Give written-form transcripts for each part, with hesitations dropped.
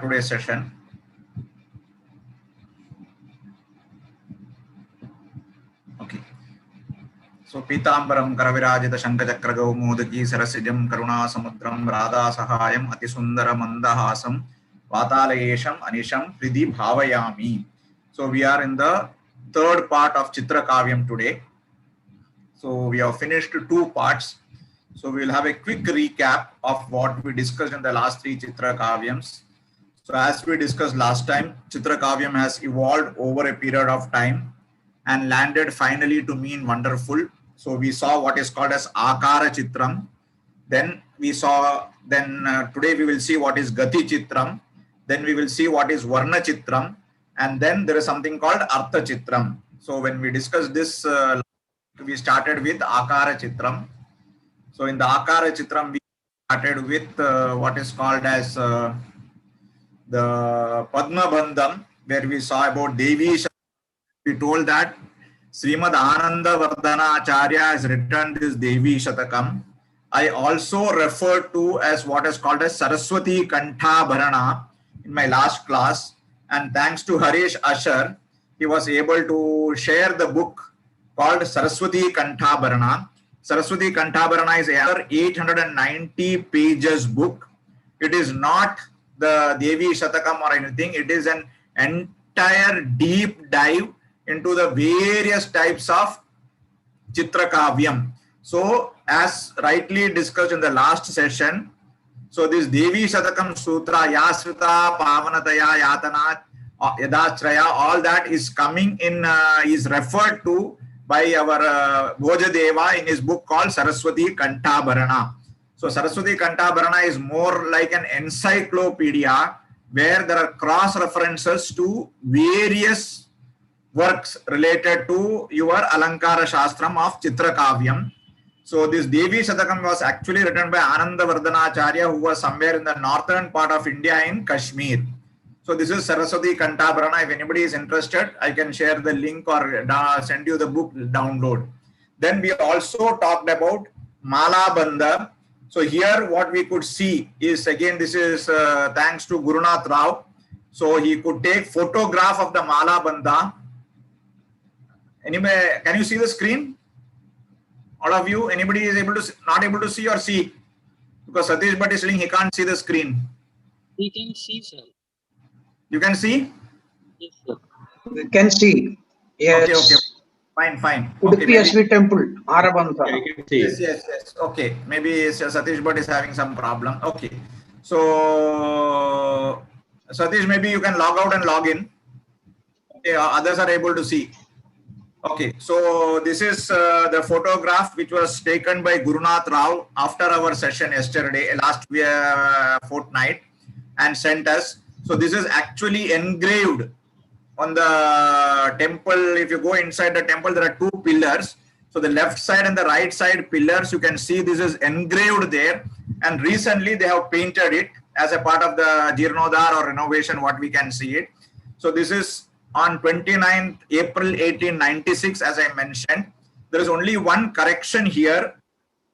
today's session. Okay. So Pitambaram Karavirajita Shankachakra Gaumodaki Sarasijam Karuna Samudram Radha Sahayam Atisundara Mandahasam Vatalayesham Anisham Pridhi Bhavayami. So we are in the third part of Chitrakavyam today. So we have finished 2 parts. So we will have a quick recap of what we discussed in the last 3 Chitrakavyams. So as we discussed last time, Chitrakavyam has evolved over a period of time and landed finally to mean wonderful. So we saw what is called as Akara Chitram. Then we saw, today we will see what is Gati Chitram. Then we will see what is Varna Chitram. And then there is something called Artha Chitram. So when we discussed this, we started with Akara Chitram. So in the Akara Chitram, we started with what is called as the Padma Bandham, where we saw about Devi. We told that Srimad Ananda Vardhana Acharya has written this Devi Shatakam. I also referred to as what is called as Saraswati Kantha Bharana in my last class. And thanks to Harish Ashar, he was able to share the book called Saraswati Kantha Bharana. Saraswati Kantha Bharana is a 890 pages book. It is not the Devi Shatakam or anything. It is an entire deep dive into the various types of Chitrakavyam. So as rightly discussed in the last session, so this Devi Shatakam Sutra, Yasrita, Pavanataya, Yatana, Yadachraya, all that is coming in, is referred to by our Bhojadeva in his book called Saraswati Kantha Bharana. So Saraswati Kantha Bharana is more like an encyclopedia where there are cross references to various works related to your Alankara Shastram of Chitrakavyam. So this Devi Shatakam was actually written by Ananda Vardhana Acharya, who was somewhere in the northern part of India in Kashmir. So this is Saraswati Kantha Bharana. If anybody is interested, I can share the link or send you the book download. Then we also talked about Mala Bandha. So here what we could see is, again, this is thanks to Gurunath Rao. So he could take photograph of the Mala Bandha. Anyway, can you see the screen? All of you, anybody is able to not able to see or see? Because Satish Bhatt is saying he can't see the screen. We can see, sir. You can see? Yes, sir. We can see. Yes. Okay, okay. Fine. Udupi Okay, SV Temple, Arabantha. Yes. Okay, maybe Satish Bhatt is having some problem. Okay. So, Satish, maybe you can log out and log in. Okay, others are able to see. Okay, so this is the photograph which was taken by Gurunath Rao after our session yesterday, last fortnight, and sent us. So this is actually engraved on the temple. If you go inside the temple, there are 2 pillars. So the left side and the right side pillars, you can see this is engraved there. And recently they have painted it as a part of the Jirnodhar or renovation, what we can see it. So this is on 29th April 1896, as I mentioned. There is only one correction here.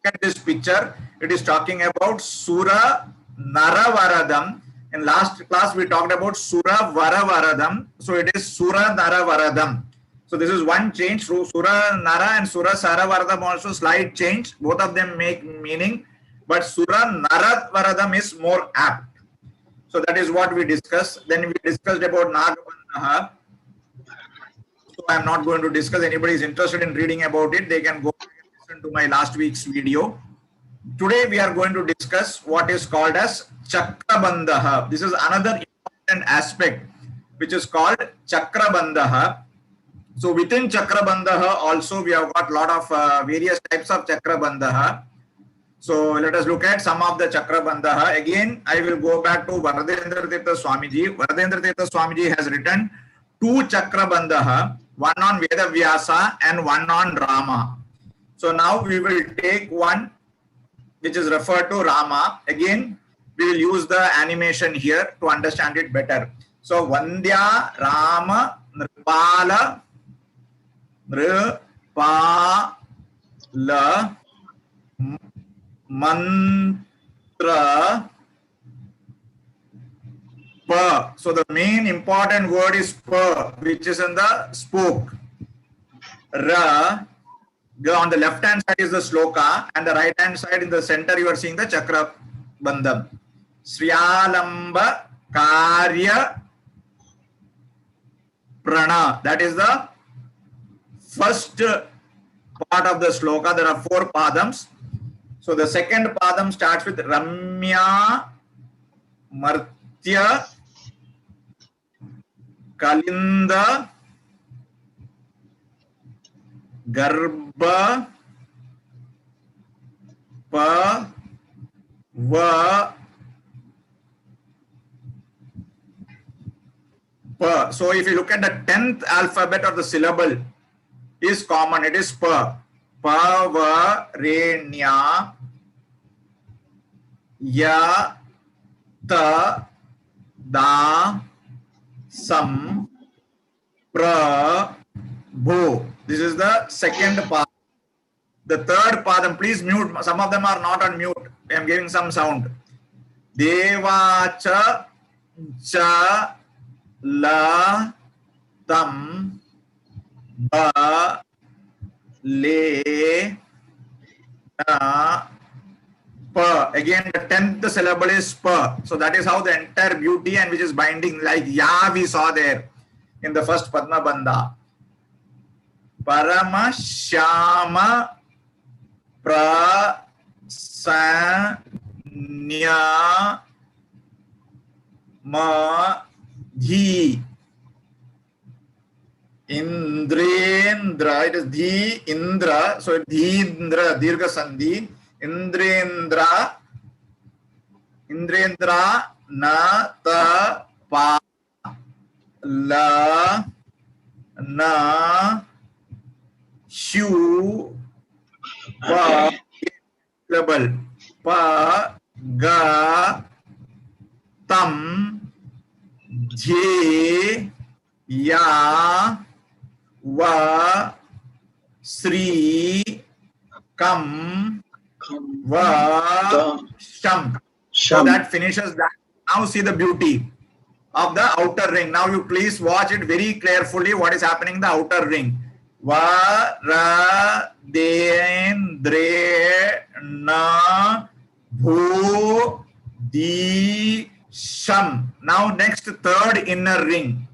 Look at this picture. It is talking about Sura Naravaradam. In last class, we talked about Sura Varavaradam. So it is Sura Naravaradam. So this is one change. Sura Nara and Sura Saravaradam also slight change. Both of them make meaning. But Sura Naravaradam is more apt. So that is what we discussed. Then we discussed about Nagabandaha. So I am not going to discuss. Anybody is interested in reading about it, they can go and listen to my last week's video. Today we are going to discuss what is called as Chakrabandha. This is another important aspect which is called Chakrabandha. So within Chakrabandha also we have got a lot of various types of Chakrabandha. So let us look at some of the Chakrabandha. Again, I will go back to Varadendra Thirtha Swamiji. Varadendra Thirtha Swamiji has written 2 Chakrabandha, one on Vedavyasa and one on Rama. So now we will take one which is referred to Rama. Again, we will use the animation here to understand it better. So Vandya Rama Nripala Mantra pa. So the main important word is pa, which is in the spoke. Ra. On the left hand side is the sloka, and the right hand side in the center you are seeing the chakra bandham. Sriyalamba Karya Prana. That is the first part of the sloka. There are 4 padams. So the second padam starts with Ramya Martya Kalinda Garbha Pa Va Pa. So if you look at the 10th alphabet of the syllable is common, it is Pa. Pa Va Re Nya Ya Ta Da Sam Pra Bho. This is the second part. The third padam, please mute. Some of them are not on mute. I am giving some sound. Devacha cha la tam ba le na pa. Again, the 10th syllable is pa. So that is how the entire beauty and which is binding, like ya we saw there in the first Padma Bandha. Parama Shama Prasanya Madhi Indrendra. It is Dhi Indra. So Dhindra, Dirgha Sandhi. Indrendra Na Ta Pa La Na Shu Pa syllable Pa Ga Tam Je Ya Va Sri Kam Va Sham. So that finishes that. Now see the beauty of the outer ring. Now you please watch it very carefully what is happening in the outer ring. Varadendra Bhu Di Sham. Now next third inner ring.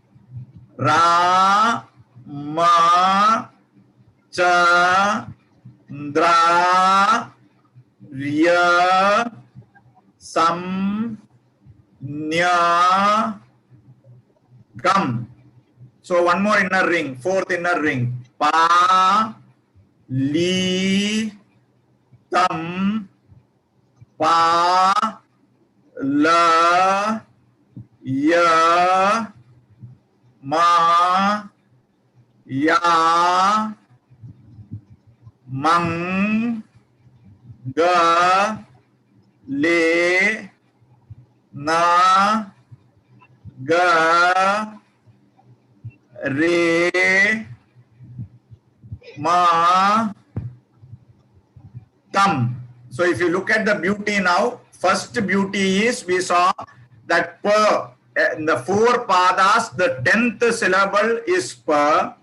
Ra Ma Cha Dra Rya Sam Nya Kam. So one more inner ring, fourth inner ring. Pa Li Tam Pa La Ya Ma Ya Mang Ga Le Na Ga Re Ma Tam. So if you look at the beauty now, first beauty is we saw that pa. In the 4 padas, the 10th syllable is pa.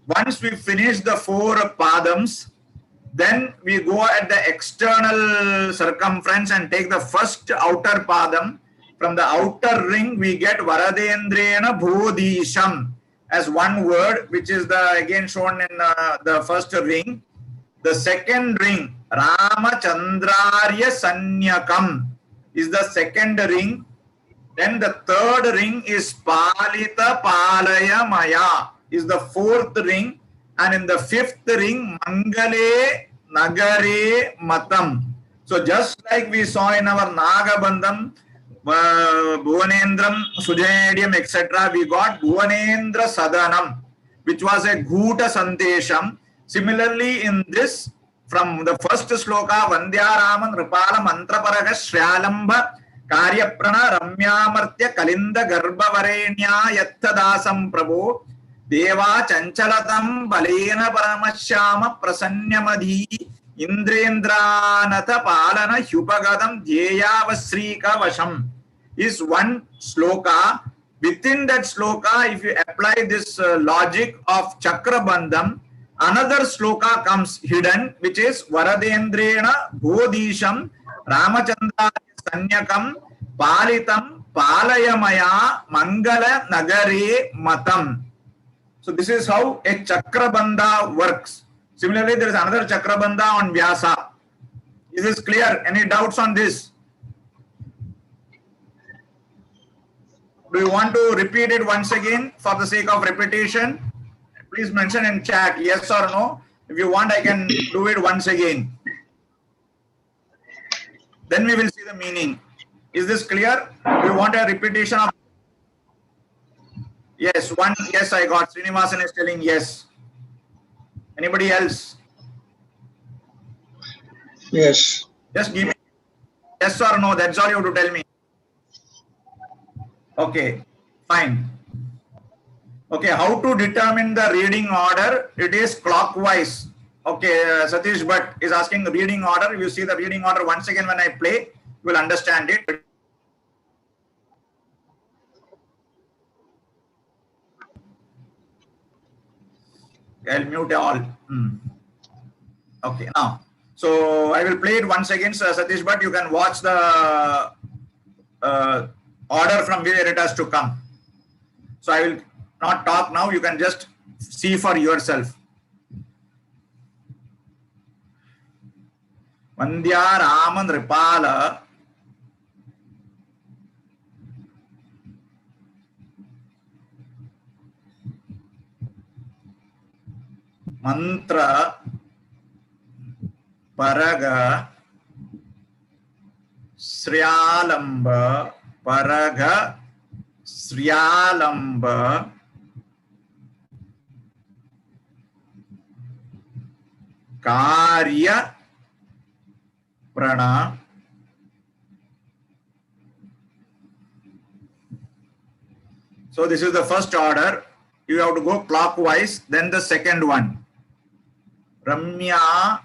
Once we finish the 4 padams, then we go at the external circumference and take the first outer padam. From the outer ring, we get Varadendrena Bodhisham as one word, which is the again shown in the first ring. The second ring, Ramachandrarya Sanyakam, is the second ring. Then the third ring is Palita Palaya Maya, is the 4th ring. And in the 5th ring, Mangale Nagare Matam. So just like we saw in our Nagabandham, Bhuvanendram, Sujayadiam, etc., we got Bhuvanendra Sadanam, which was a Ghuta Santesham. Similarly, in this, from the first sloka, Vandyaraman Rupala Mantraparaga Shriyalamba Karyaprana Ramyamartya Kalinda Garbhavarenya Yattadasam Prabhu Deva Chanchalatam Balena Paramashyama Prasanyamadhi Indrendranatha Palana Hyupagadam Jeyavasrika Vasham. is one sloka. Within that sloka, if you apply this logic of Chakrabandham, another sloka comes hidden, which is Varadendrena Bodhisham Ramachandra Sanyakam Palitam Palayamaya Mangala Nagare Matam. So this is how a Chakrabandha works. Similarly, there is another Chakrabandha on Vyasa. Is this clear? Any doubts on this? Do you want to repeat it once again for the sake of repetition? Please mention in chat yes or no. If you want, I can do it once again. Then we will see the meaning. Is this clear? Do you want a repetition of? Yes, one yes I got. Srinivasan is telling yes. Anybody else? Yes. Just give me yes or no. That's all you have to tell me. Okay, fine. Okay, how to determine the reading order? It is clockwise. Okay, Satish Bhatt is asking the reading order. You see the reading order once again when I play, you will understand it. I'll mute all. Okay, now. So I will play it once again, Satish Bhatt. You can watch the order from where it has to come. So I will not talk now. You can just see for yourself. Vandya Raman Ripala Mantra Paraga Sryalamba Paraga Sryalamba Karya Prana. So this is the first order. You have to go clockwise. Then the second one. Ramya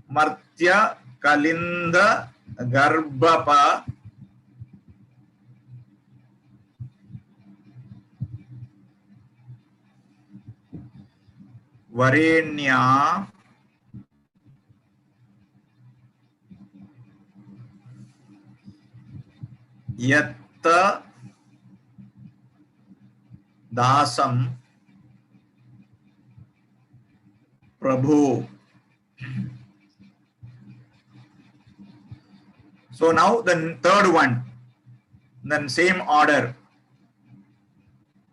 Martya Kalinda Garbapa Varenya Yatta Dasam Prabhu. So now the third one, then same order.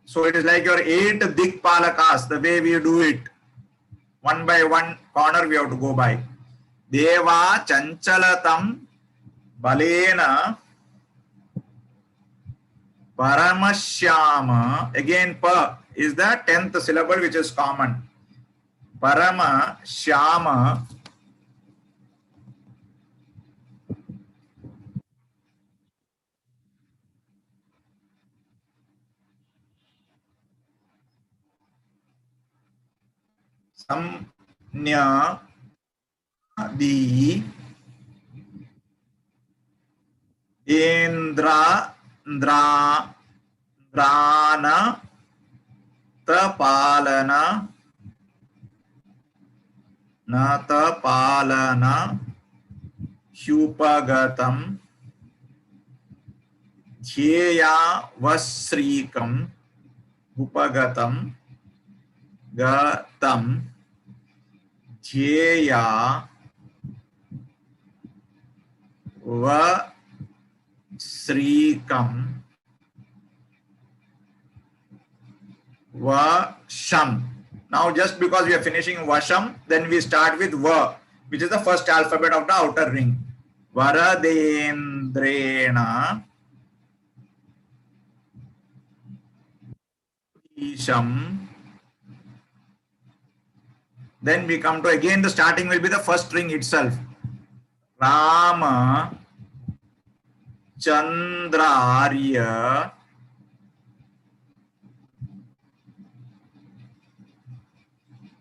So it is like your 8 Dikpalakas, the way we do it. One by one corner we have to go by. Deva Chanchalatam Balena Paramashyama. Again, Pa is the 10th syllable which is common. Paramashyama Samnya Di Indra Drana Tapalana Natapalana Hyupagatam Dhyeya Vasrikam Upagatam Gatam Dhyeya Vasrikam Vasham. Now just because we are finishing Vasham, then we start with Va, which is the first alphabet of the outer ring. Varadendrena Isham. Then we come to again the starting will be the first string itself. Rama Chandrarya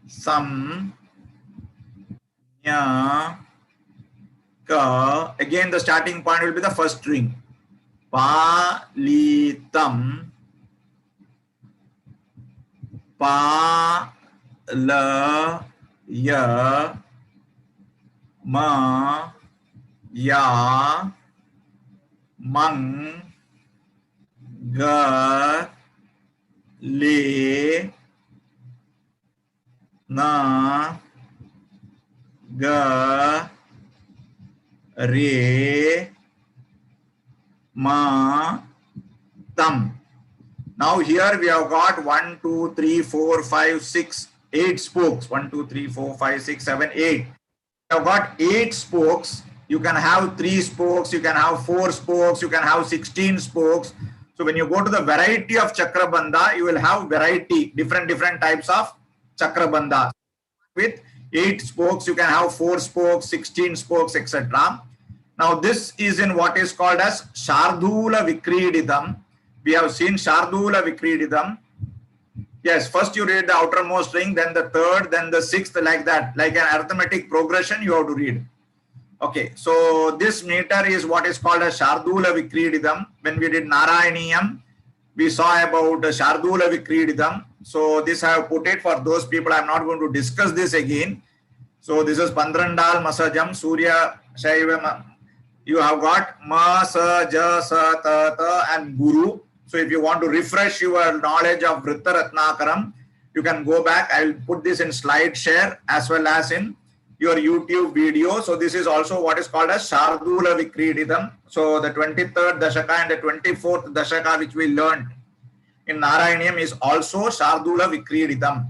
Sam Nya Ka. Again the starting point will be the first string. Palitam. Palaya. Ma. Ya. Mang. Ga. Le. Na. Ga. Re. Ma. Tam. Now here we have got 1, 2, 3, 4, 5, 6, 8 spokes. 1, 2, 3, 4, 5, 6, 7, 8. We have got 8 spokes. You can have 3 spokes, you can have 4 spokes, you can have 16 spokes. So when you go to the variety of chakrabandha, you will have variety, different types of chakrabandha. With 8 spokes, you can have 4 spokes, 16 spokes, etc. Now this is in what is called as Shardula Vikrididam. We have seen Shardula Vikrididam. Yes, first you read the outermost ring, then the third, then the sixth, like that. Like an arithmetic progression, you have to read. Okay, so this meter is what is called as Shardula Vikrididam. When we did Narayaniyam, we saw about Shardula Vikrididam. So this I have put it for those people. I am not going to discuss this again. So this is Pandrandal Masajam, Surya Shaiva. You have got Ma, Sa, Ja, Sa, Ta, Ta and Guru. So if you want to refresh your knowledge of Vritta Ratnakaram, you can go back. I will put this in slide share as well as in your YouTube video. So this is also what is called as Shardula Vikrididam. So the 23rd Dashaka and the 24th Dashaka which we learned in Narayaniyam is also Shardula Vikrididam.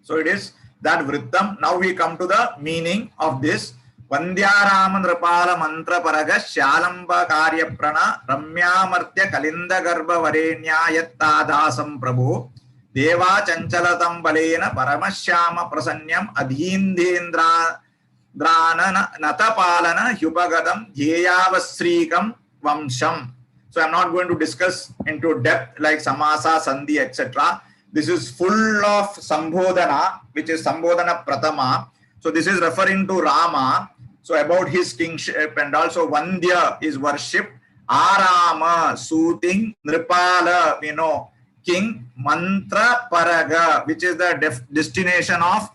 So it is that Vrittam. Now we come to the meaning of this. Vandyarama Nrapala Mantra Paraga Shalamba Karya Prana Ramyamartya Kalinda Garbha Varenya Yattadasam Prabhu Deva Chanchalatam Balena Paramashyama Prasanyam Adhindendra Drana Natapalana Hyupagadam Jeyavasrikam Vamsham. So I am not going to discuss into depth like Samasa, Sandhi, etc. This is full of Sambodhana, which is Sambodhana Pratama. So this is referring to Rama. So about his kingship, and also Vandya is worshipped. Arama, soothing. Nripala, we know, king. Mantra Paraga, which is the destination of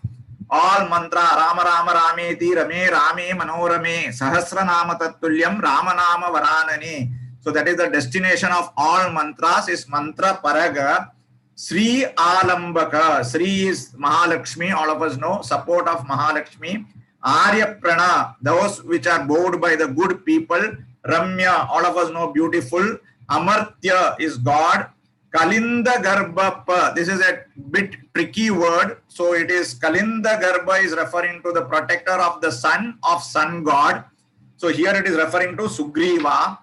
all mantra. Rama Rama Rameti Rame Rame Manorame Sahasranama Tattulyam Ramanama Varanani. So that is the destination of all mantras, is Mantra Paraga. Sri Alambaka. Sri is Mahalakshmi, all of us know, support of Mahalakshmi. Arya Prana, those which are bowed by the good people. Ramya, all of us know, beautiful. Amartya is God. Kalinda Garbha, this is a bit tricky word. So it is Kalinda Garbha is referring to the protector of the sun, of sun god. So here it is referring to Sugriva.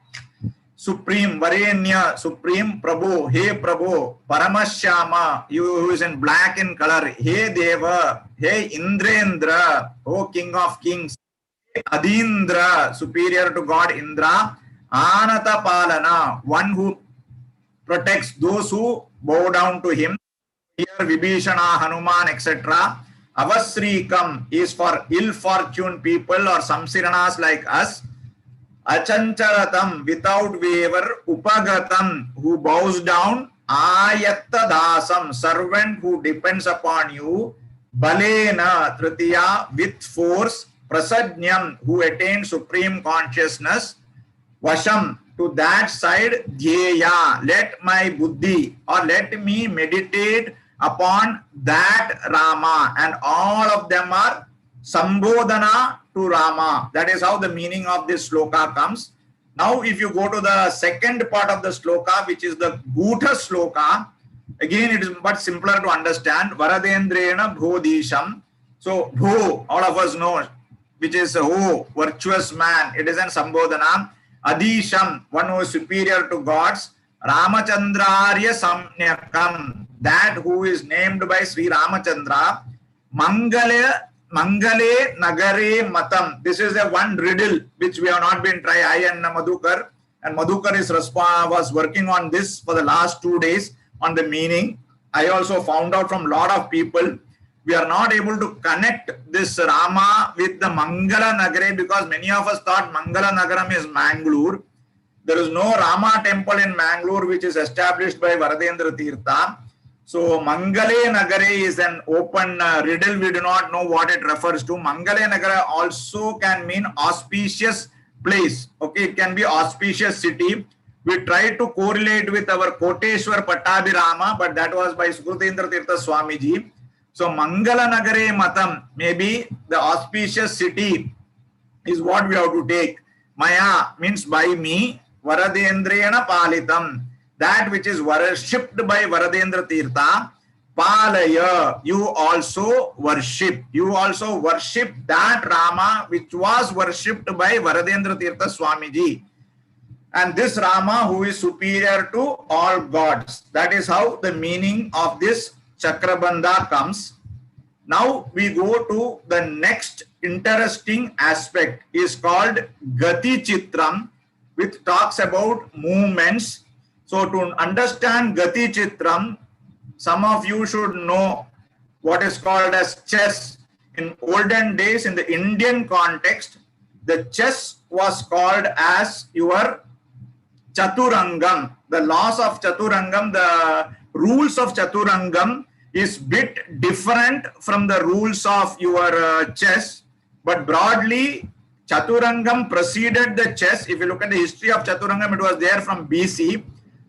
Supreme, Varenya, Supreme Prabhu, Hey Prabhu, Paramashyama, you who is in black in color, Hey Deva, Hey Indrendra, O King of Kings, Adindra, superior to God Indra, Anata Palana, one who protects those who bow down to him. Here Vibhishana, Hanuman, etc. Avasrikam is for ill-fortuned people or samsiranas like us. Achancharatam, without waiver. Upagatam, who bows down. Ayattadasam, servant who depends upon you. Balena, Tritiya, with force. Prasajnyam, who attains supreme consciousness. Vasham, to that side. Dhyeya, let my buddhi, or let me meditate upon that Rama. And all of them are Sambodhana to Rama. That is how the meaning of this sloka comes. Now if you go to the second part of the sloka, which is the Gutha sloka, again it is much simpler to understand. Varadendrena Bhodisham. So Bho, all of us know, which is oh, virtuous man. It is an Sambodhana. Adisham, one who is superior to gods. Ramachandrarya Samnyakam, that who is named by Sri Ramachandra. Mangale Nagare Matam. This is a one riddle which we have not been trying. I and Madhukar, and Madhukar is was working on this for the last 2 days on the meaning. I also found out from a lot of people, we are not able to connect this Rama with the Mangala Nagare, because many of us thought Mangala Nagaram is Mangalore. There is no Rama temple in Mangalore which is established by Varadendra Thirtha. So Mangale Nagare is an open riddle. We do not know what it refers to. Mangale Nagara also can mean auspicious place. Okay, it can be auspicious city. We tried to correlate with our Koteshwar Pattabhirama, but that was by Samskrith Literature Swamiji. So Mangala Nagare Matam, maybe the auspicious city is what we have to take. Maya means by me, Varadendrena Palitam, that which is worshipped by Varadendra Thirtha. Palaya, you also worship. You also worship that Rama which was worshipped by Varadendra Thirtha Swamiji. And this Rama who is superior to all gods. That is how the meaning of this Chakrabandha comes. Now we go to the next interesting aspect, is called Gati Chitram, which talks about movements. So to understand Gati Chitram, some of you should know what is called as chess. In olden days, in the Indian context, the chess was called as your Chaturangam. The laws of Chaturangam, the rules of Chaturangam is bit different from the rules of your chess, but broadly Chaturangam preceded the chess. If you look at the history of Chaturangam, it was there from BC.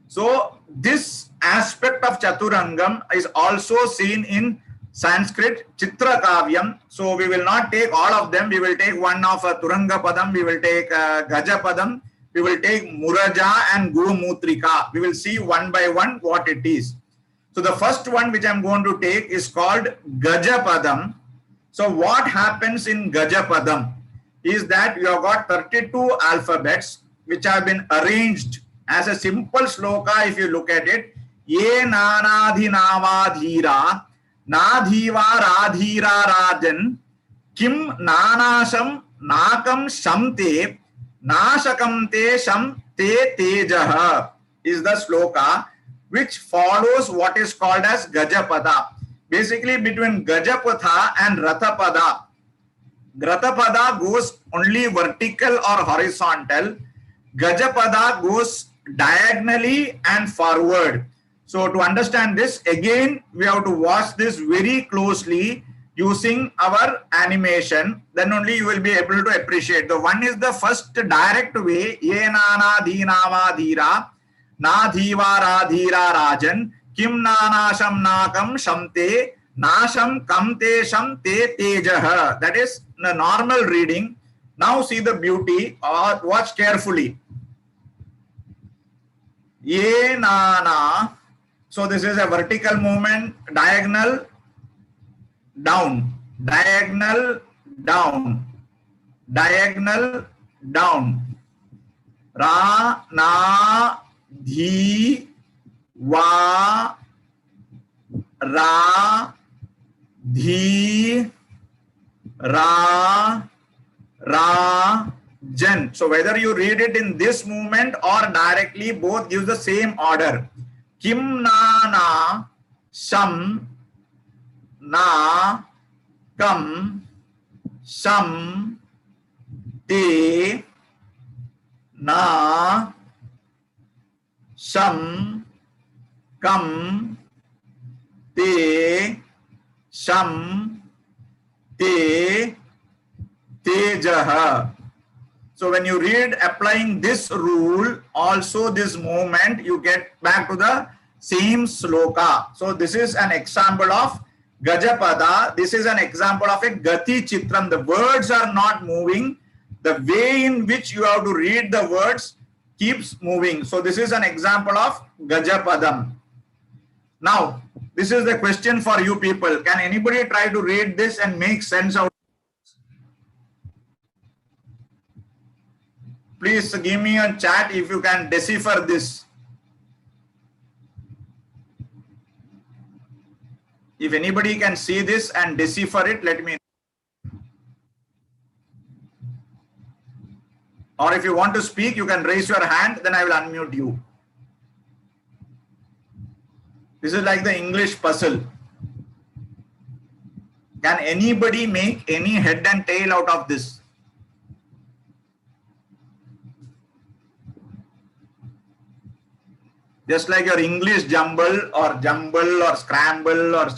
So this aspect of Chaturangam is also seen in Sanskrit Chitrakavyam. So we will not take all of them. We will take one of Turanga Padam, we will take Gaja Padam, we will take Muraja and Gurumutrika. We will see one by one what it is. So the first one which I am going to take is called Gajapadam. So what happens in Gajapadam is that you have got 32 alphabets which have been arranged as a simple sloka. If you look at it, Ye nanadhi navadhira nadhiva radhira rajan kim nanasham nakam shamte nashakam te sham te tejaha is the sloka which follows what is called as Gajapada. Basically between Gajapatha and Rathapada. Rathapada goes only vertical or horizontal. Gajapada goes diagonally and forward. So to understand this, again we have to watch this very closely using our animation. Then only you will be able to appreciate. The one is the first direct way. Yenana dhinava dhira nadhiva radhira rajan kim nanasham nakam shamte nasham kamte shamte tejaha. That is the normal reading. Now see the beauty. Watch carefully. Ye nana. So this is a vertical movement, diagonal down, diagonal down, diagonal down. Ra na dhi va ra dhi ra ra jan. So whether you read it in this movement or directly, both gives the same order. Kim na na sham na kam sham te na sham kam te sham te tejaha. So when you read applying this rule, also this movement, you get back to the same sloka. So this is an example of Gajapada. This is an example of a Gati Chitram. The words are not moving. The way in which you have to read the words keeps moving. So this is an example of Gajapadam. Now, this is the question for you people. Can anybody try to read this and make sense out? Please give me a chat if you can decipher this. If anybody can see this and decipher it, let me know. Or if you want to speak, you can raise your hand, then I will unmute you. This is like the English puzzle. Can anybody make any head and tail out of this? Just like your English jumble or scramble or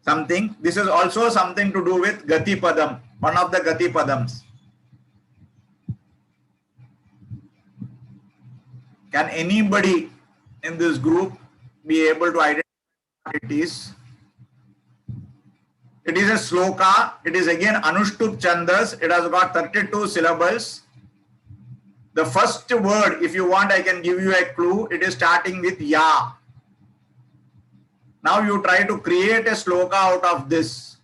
something. This is also something to do with Gati Padam, one of the Gati Padams. Can anybody in this group be able to identify what it is? It is a sloka. It is again Anushtup Chandas. It has got 32 syllables. The first word, if you want, I can give you a clue. It is starting with Ya. Now you try to create a sloka out of this.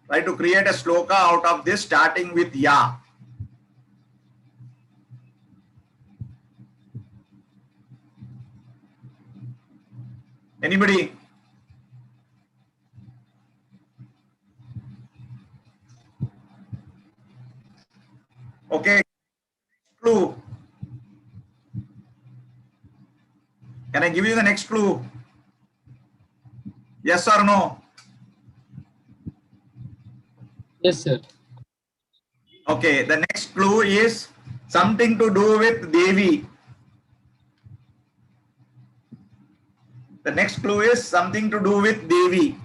Try to create a sloka out of this starting with Ya. Anybody? Okay. Clue. Can I give you the next clue? Yes or no? Yes, sir. Okay, the next clue is something to do with Devi. The next clue is something to do with Devi.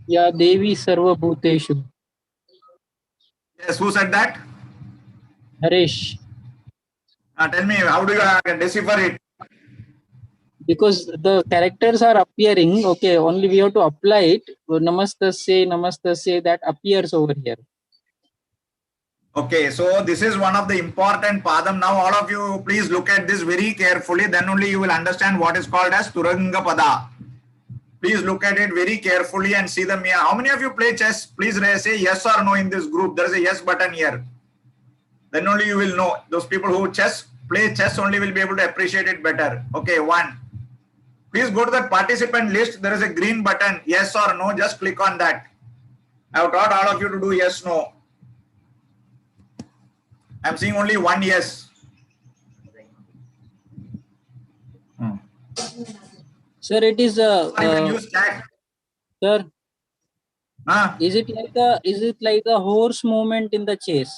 Ya Devi Sarva Bhuteshu. Yes, who said that? Harish. Tell me, how do you decipher it? Because the characters are appearing, okay, only we have to apply it. Namastasya, that appears over here. Okay, so this is one of the important padam. Now all of you please look at this very carefully, then only you will understand what is called as Turanga Pada. Please look at it very carefully and see the meaning. How many of you play chess? Please say yes or no in this group. There is a yes button here. Then only you will know. Those people who play chess only will be able to appreciate it better. Okay, 1. Please go to the participant list. There is a green button, yes or no. Just click on that. I have taught all of you to do yes, no. I am seeing only one yes. Sir, it is You can use chat. sir. Is it like a horse movement in the chase?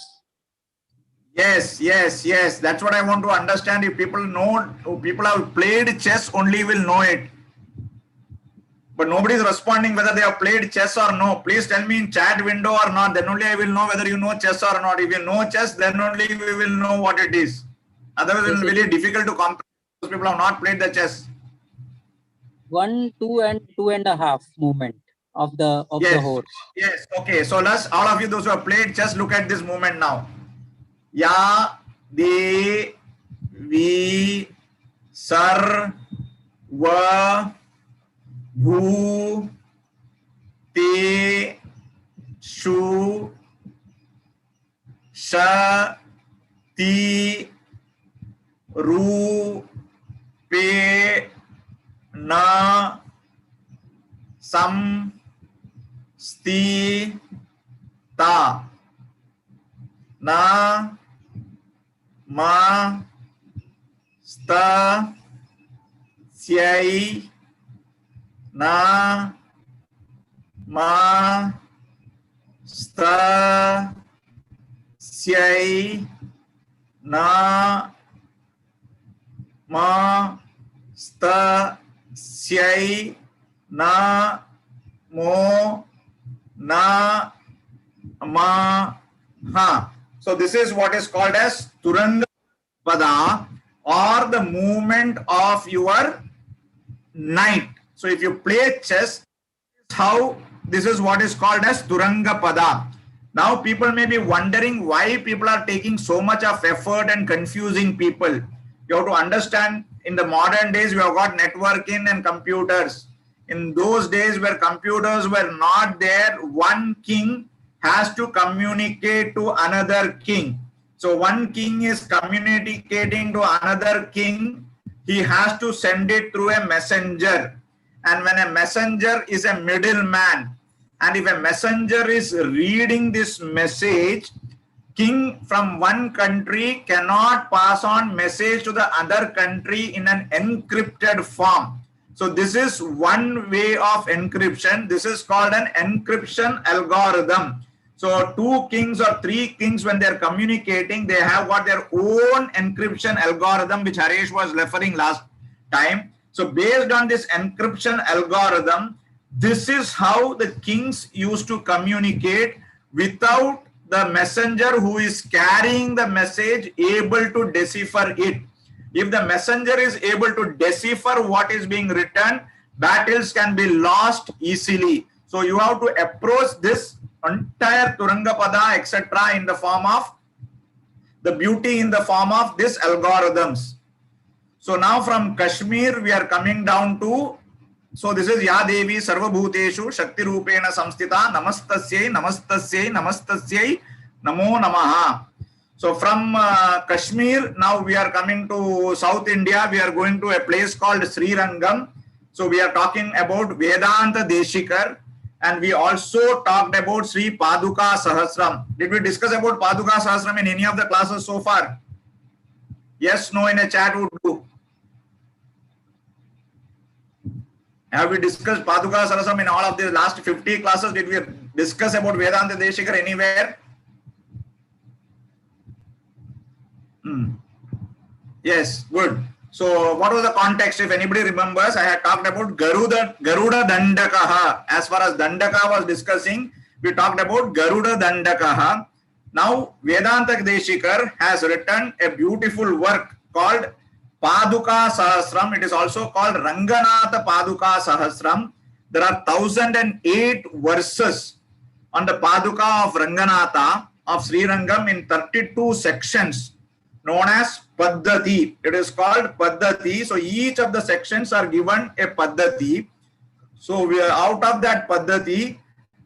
Yes. That's what I want to understand. If people know, people have played chess only will know it. But nobody is responding whether they have played chess or no. Please tell me in chat window or not. Then only I will know whether you know chess or not. If you know chess, then only we will know what it is. Otherwise, it will be very difficult to comprehend. Those people have not played the chess. 1, 2, and 2.5 movement of the horse. Yes. Okay. So let's all of you those who have played chess look at this movement now. Ya, De, Vi, Sar, Va, Bhu, Te, Shu, Sha, Ti, Ru, Pe, Na, Sam, Sti, Ta, Na, Ma, Sta, Syai, Na, Ma, Sta, Syai, Na, Ma, Sta, Syai, Na, Mo, Na, Ma, Ha. So this is what is called as Turanga Pada, or the movement of your knight. So if you play chess, this is what is called as Turanga Pada. Now people may be wondering why people are taking so much of effort and confusing people. You have to understand, in the modern days we have got networking and computers. In those days where computers were not there, one king has to communicate to another king. So one king is communicating to another king. He has to send it through a messenger. And when a messenger is a middleman, and if a messenger is reading this message, king from one country cannot pass on message to the other country in an encrypted form. So this is one way of encryption. This is called an encryption algorithm. So two kings or three kings, when they're communicating, they have got their own encryption algorithm, which Harish was referring last time. So based on this encryption algorithm, this is how the kings used to communicate without the messenger who is carrying the message able to decipher it. If the messenger is able to decipher what is being written, battles can be lost easily. So you have to approach this entire Turangapada, etc., in the form of the beauty, in the form of these algorithms. So now from Kashmir, we are coming down to, so this is Ya Devi Sarva Bhuteshu Shakti Rupena Samsthita Namastasyai Namastasyai Namastasyai Namo Namaha. So from Kashmir, now we are coming to South India. We are going to a place called Srirangam. So we are talking about Vedanta Deshikar, and we also talked about Sri Paduka Sahasram. Did we discuss about Paduka Sahasram in any of the classes so far? Yes, no, in a chat would do. Have we discussed Paduka Sahasram in all of the last 50 classes? Did we discuss about Vedanta Deshikar anywhere? Yes, good. So what was the context? If anybody remembers, I had talked about Garuda Dandakaha. As far as Dandaka was discussing, we talked about Garuda Dandakaha. Now Vedanta Deshikar has written a beautiful work called Paduka Sahasram. It is also called Ranganatha Paduka Sahasram. There are 1008 verses on the Paduka of Ranganatha of Srirangam in 32 sections, known as Paddhati. It is called Paddhati. So each of the sections are given a Paddhati. So we are out of that Paddhati.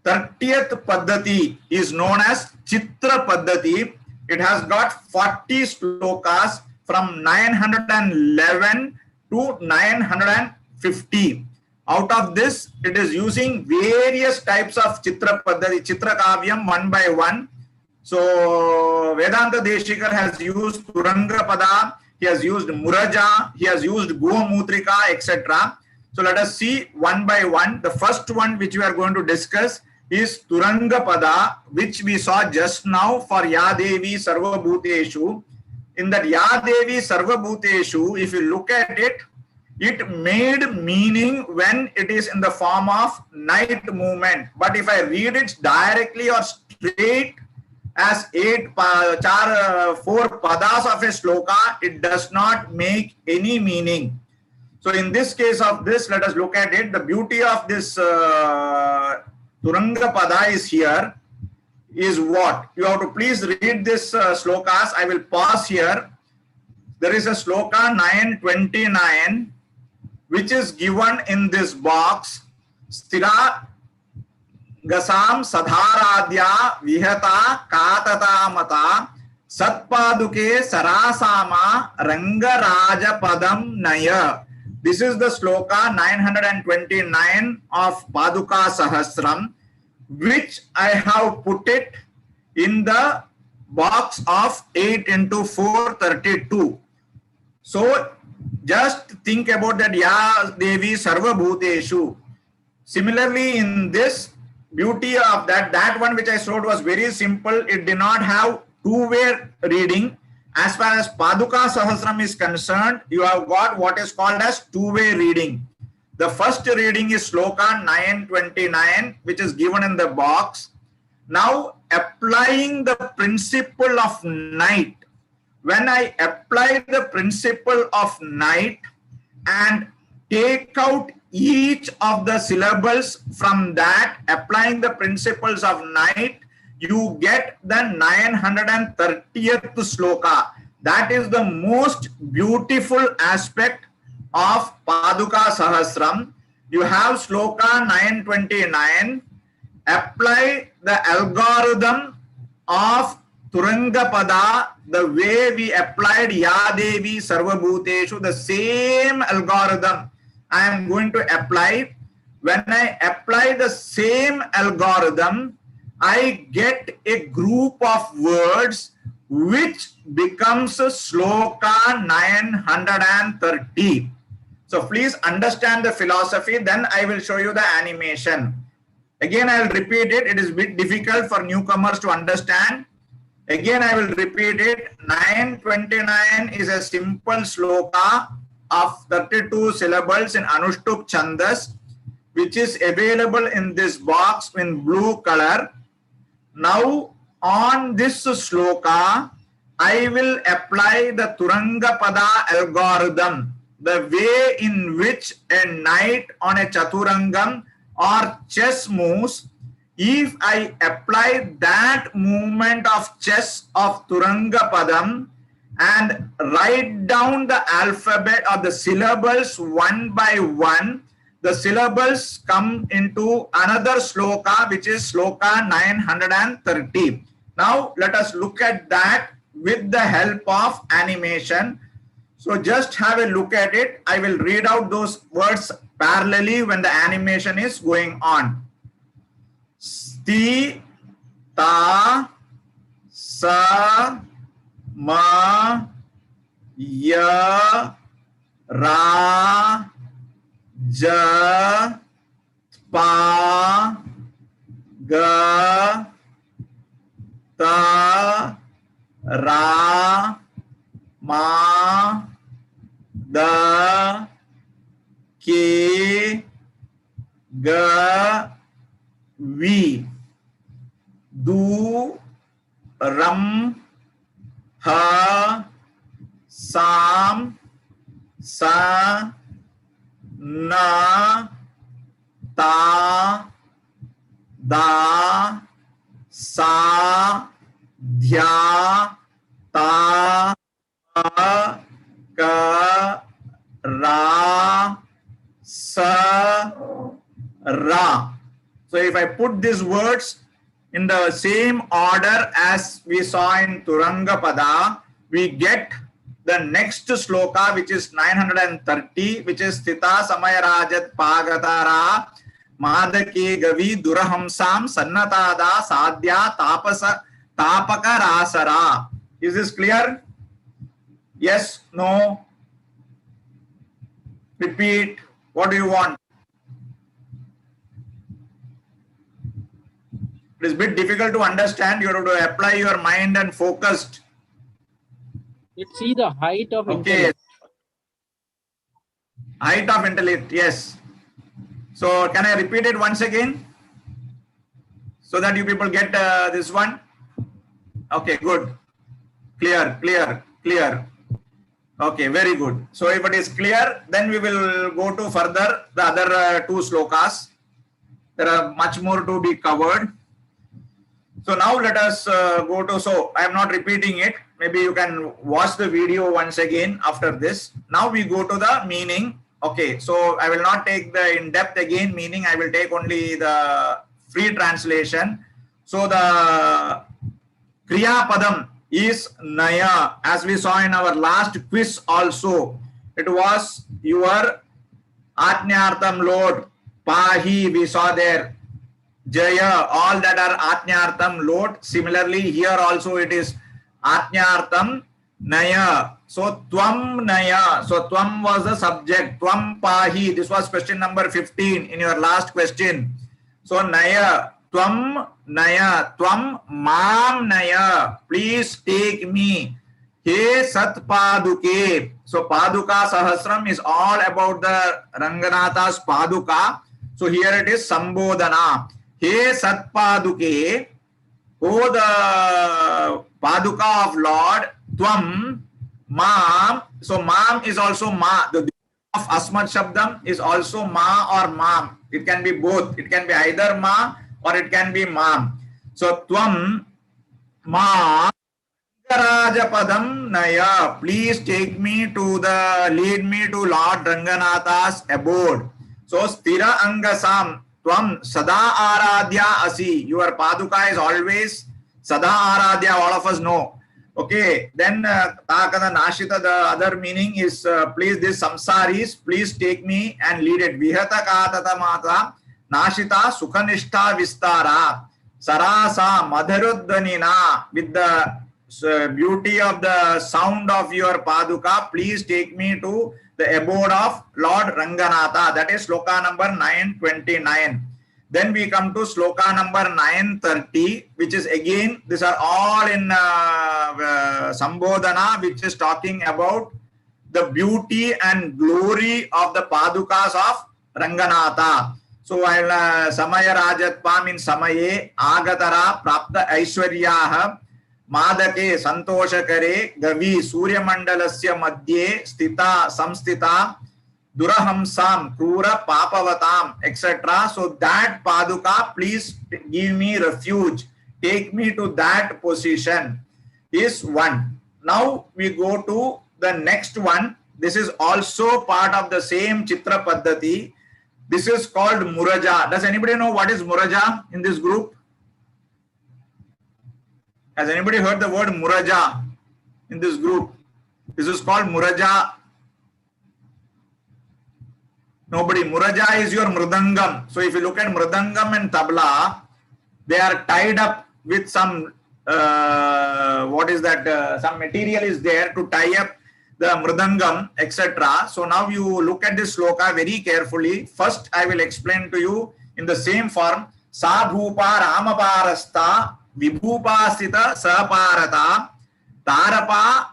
30th Paddhati is known as Chitra Paddhati. It has got 40 slokas from 911 to 950. Out of this, it is using various types of Chitra Paddhati, Chitrakavyam, one by one. So Vedanta Deshikar has used Turangapada, he has used Muraja, he has used Gomutrika, etc. So let us see one by one. The first one which we are going to discuss is Turangapada, which we saw just now for Ya Devi Sarva Bhuteshu. In that Ya Devi Sarva Bhuteshu, if you look at it, it made meaning when it is in the form of night movement. But if I read it directly or straight as 4 padas of a sloka, it does not make any meaning. So in this case of this, let us look at it. The beauty of this Turangapada is here, is what? You have to please read this slokas. I will pause here. There is a sloka 929, which is given in this box. Stira Gasam Sadharadya Vihata Katata Mata Satpaduke Sarasama Rangaraja Padam Naya. This is the sloka 929 of Paduka Sahasram, which I have put it in the box of 8 into 432. So just think about that Ya Devi Sarva Bhuteshu. Similarly, in this, beauty of that one which I showed was very simple. It did not have two-way reading. As far as Paduka Sahasram is concerned, you have got what is called as two-way reading. The first reading is sloka 929, which is given in the box. Now applying the principle of night. When I apply the principle of night and take out each of the syllables from that, applying the principles of night, you get the 930th sloka. That is the most beautiful aspect of Paduka Sahasram. You have sloka 929, apply the algorithm of Turangapada the way we applied Ya Devi Sarva Bhuteshu, the same algorithm I am going to apply. When I apply the same algorithm, I get a group of words which becomes sloka 930. So please understand the philosophy, then I will show you the animation. Again, I will repeat it. It is a bit difficult for newcomers to understand. Again, I will repeat it. 929 is a simple sloka of 32 syllables in Anushtup Chandas, which is available in this box in blue color. Now, on this sloka, I will apply the Turangapada algorithm, the way in which a knight on a Chaturangam or chess moves. If I apply that movement of chess of Turangapadam and write down the alphabet or the syllables one by one, the syllables come into another sloka, which is sloka 930. Now let us look at that with the help of animation. So just have a look at it. I will read out those words parallelly when the animation is going on. Sti, ta, sa, ma, ya, ra, ja, pa, ga, ta, ra, ma, da, ke, ga, vi, du, ram, ha, sam, sa, na, ta, da, sa, dhya, ta, ka, ra, sa, ra. So if I put these words in the same order as we saw in Turangapada, we get the next sloka, which is 930, which is Sthita Samayarajat Pagatara Madake Gavi Durahamsam Sannatada Sadhya Tapaka Rasara. Is this clear? Yes, no? Repeat. What do you want? It is a bit difficult to understand. You have to apply your mind and focused. Let's see the height of Okay. intellect. Height of intellect, yes. So can I repeat it once again? So that you people get this one? Okay, good. Clear, clear, clear. Okay, very good. So if it is clear, then we will go to further the other two slokas. There are much more to be covered. So now let us go to, so I am not repeating it. Maybe you can watch the video once again after this. Now we go to the meaning. Okay, so I will not take the in-depth again meaning. I will take only the free translation. So the Kriya Padam is Naya, as we saw in our last quiz also. It was your Atnyartham Lord, Pahi, we saw there. Jaya, all that are Atnyartham Lord. Similarly, here also it is Atnyartham Naya. So Tvam Naya. So Tvam was the subject. Tvam Pahi. This was question number 15 in your last question. So Naya. Tvam Naya. Tvam Mam Naya. Please take me. He Sat Paduke. So Paduka Sahasram is all about the Ranganatha's Paduka. So here it is Sambodhana. He Sat Paduke. Oh, the Paduka of Lord. Tvam Mam. So Mam is also Ma. The of Asmat Shabdam is also Ma or Mam. It can be both. It can be either Ma or it can be Mam. So Tvam Ma Rangarajapadam Naya. Please take me to the, lead me to Lord Ranganatha's abode. So Sthira Angasam Tvam Sada Aradhya Asi. Your Paduka is always Sada Aradhya, all of us know. Okay, then Takada Nashita, the other meaning is please, this samsaris, please take me and lead it. Vihata Katata Mata Nashita Sukhanishta Vistara Sarasa Madharuddanina. With the beauty of the sound of your Paduka, please take me to the abode of Lord Ranganatha. That is sloka number 929. Then we come to sloka number 930, which is again, these are all in Sambodhana, which is talking about the beauty and glory of the Padukas of Ranganatha. So while Samaya Rajatpa means Samaye, Agatara, Prapta Aishwaryaha, Madake, Santoshakare, Gavi, Surya Mandalasya Madhye, Stita, Samstita, Durahamsam, Krura, Papavatam, etc. So that Paduka, please give me refuge. Take me to that position is one. Now we go to the next one. This is also part of the same Chitra Paddhati. This is called Muraja. Does anybody know what is Muraja in this group? Has anybody heard the word Muraja in this group? This is called Muraja. Nobody. Muraja is your Mridangam. So if you look at Mridangam and Tabla, they are tied up with some, what is that? Some material is there to tie up the Mridangam, etc. So now you look at this sloka very carefully. First, I will explain to you in the same form. Sa bhupa ramaparasta vibhupasita saparata tarapa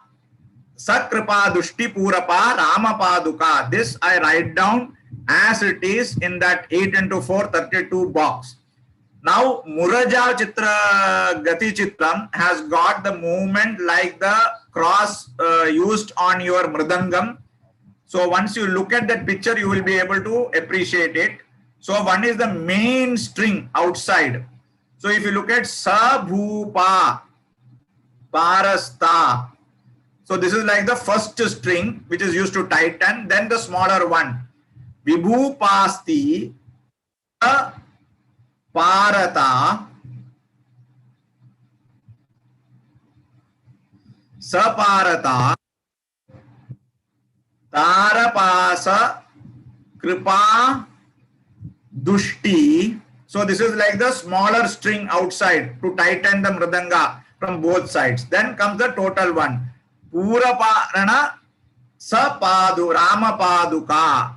sakripa dushti purapa ramapaduka. This I write down as it is in that 8 into 4 32 box. Now Muraja Chitra Gati Chitram has got the movement like the cross used on your Mridangam. So once you look at that picture, you will be able to appreciate it. So one is the main string outside. So if you look at Sabhupa Parasta, so this is like the first string which is used to tighten, then the smaller one. Vibhupasti Parata Saparata Tarapasa Kripa Dushti. So this is like the smaller string outside to tighten the Mridanga from both sides. Then comes the total one. Puraparana Sapadu Ramapaduka.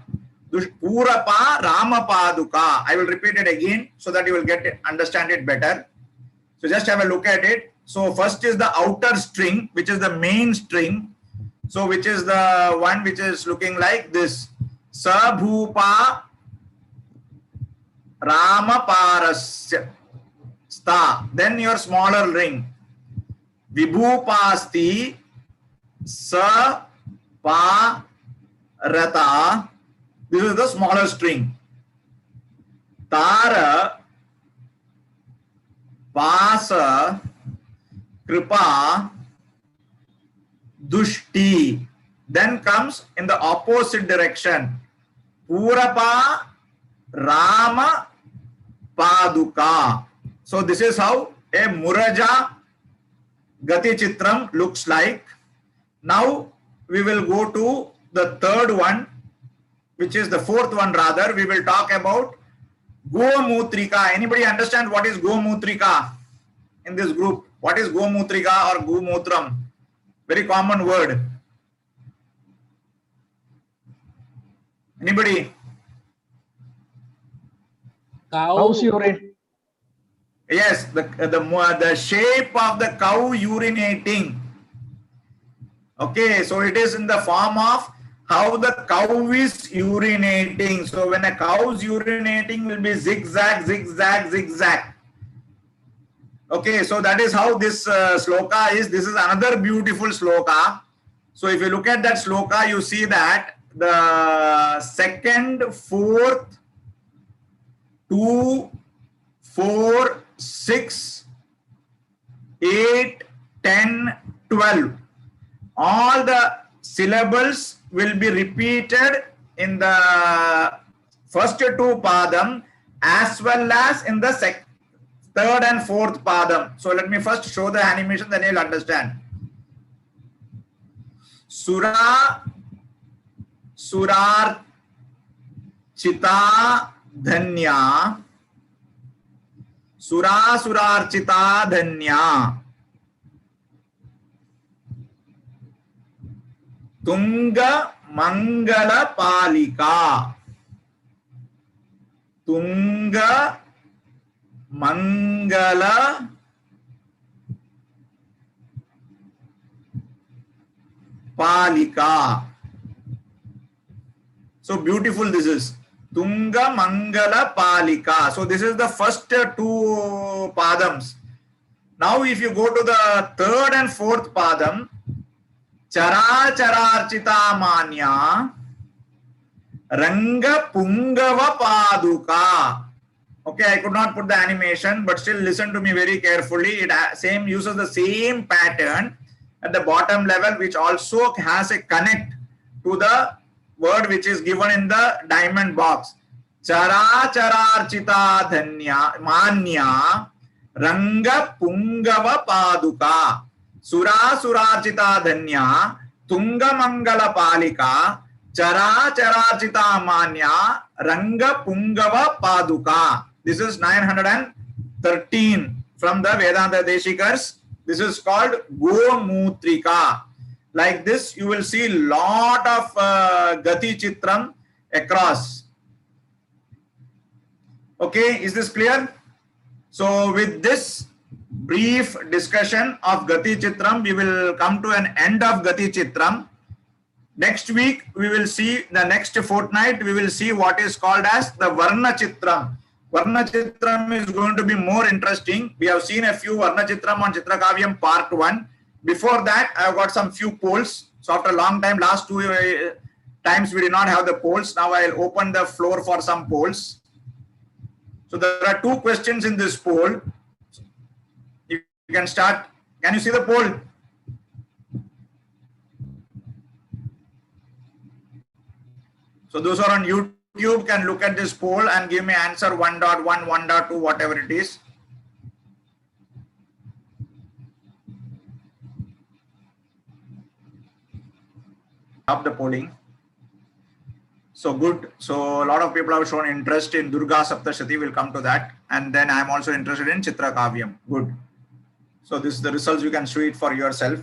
Purapa Ramapaduka. I will repeat it again so that you will get it, understand it better. So just have a look at it. So first is the outer string, which is the main string. So which is the one which is looking like this. Sabhupa Ramaparasya sta. Then your smaller ring. Vibhupasti sa pa rata. This is the smaller string. Tara Pasa Kripa Dushti. Then comes in the opposite direction. Purapa Rama Paduka. So this is how a Muraja Gati Chitram looks like. Now we will go to the third one, which is the fourth one rather. We will talk about Gomutrika. Anybody understand what is Gomutrika in this group? What is Gomutrika or Gomutram? Very common word. Anybody? Cow's urine. Yes, the shape of the cow urinating. Okay, so it is in the form of how the cow is urinating. So when a cow is urinating, will be zigzag, zigzag, zigzag. Okay, so that is how this sloka is. This is another beautiful sloka. So if you look at that sloka, you see that the second, fourth, 2, 4, 6, 8, 10, 12. All the syllables will be repeated in the first two padam as well as in the third and fourth padam. So let me first show the animation, then you'll understand. Sura, Surar, Chita, Dhanya. Sura, Surar, Chita, Dhanya. Tunga Mangala Palika. Tunga Mangala Palika. So beautiful this is. Tunga Mangala Palika. So this is the first two padams. Now if you go to the third and fourth padam, Chara Chararchita Manya Ranga Pungava Paduka. Okay, I could not put the animation, but still listen to me very carefully. It uses the same pattern at the bottom level, which also has a connect to the word which is given in the diamond box. Chara Chararchita Dhanya Manya Ranga Pungava Paduka. Sura Surarchita Dhanya Tunga Mangala Palika Chara Chararchita Manya Ranga Pungava Paduka. This is 913 from the Vedanta Deshikars. This is called Gomutrika. Like this, you will see lot of Gati Chitram across. Okay, is this clear? So with this brief discussion of Gati Chitram, we will come to an end of Gati Chitram. Next week, we will see the next fortnight, we will see what is called as the Varna Chitram. Varna Chitram is going to be more interesting. We have seen a few Varna Chitram on Chitrakavyam Part 1. Before that, I have got some few polls. So after a long time, last two times we did not have the polls. Now I will open the floor for some polls. So there are two questions in this poll. You can start. Can you see the poll? So those are on YouTube can look at this poll and give me answer 1.1, 1.2, whatever it is. Stop the polling. So good. So a lot of people have shown interest in Durga Saptashati. We'll come to that. And then I'm also interested in Chitrakavyam. Good. So this is the results. You can see it for yourself.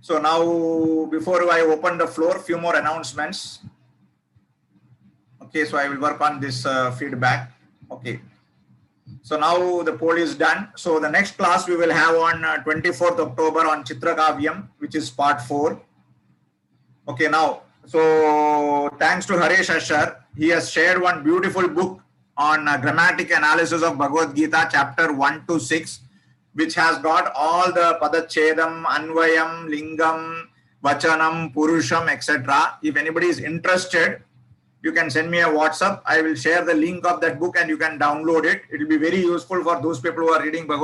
So now, before I open the floor, few more announcements. Okay, so I will work on this feedback. Okay. So now the poll is done. So the next class we will have on 24th October on Chitrakavyam, which is part 4. Okay, now, so thanks to Haresh Ashar, he has shared one beautiful book on grammatic analysis of Bhagavad Gita, chapter 1 to 6, which has got all the Padachedam, Anvayam, Lingam, Vachanam, Purusham, etc. If anybody is interested, you can send me a WhatsApp. I will share the link of that book and you can download it. It will be very useful for those people who are reading Bhagavad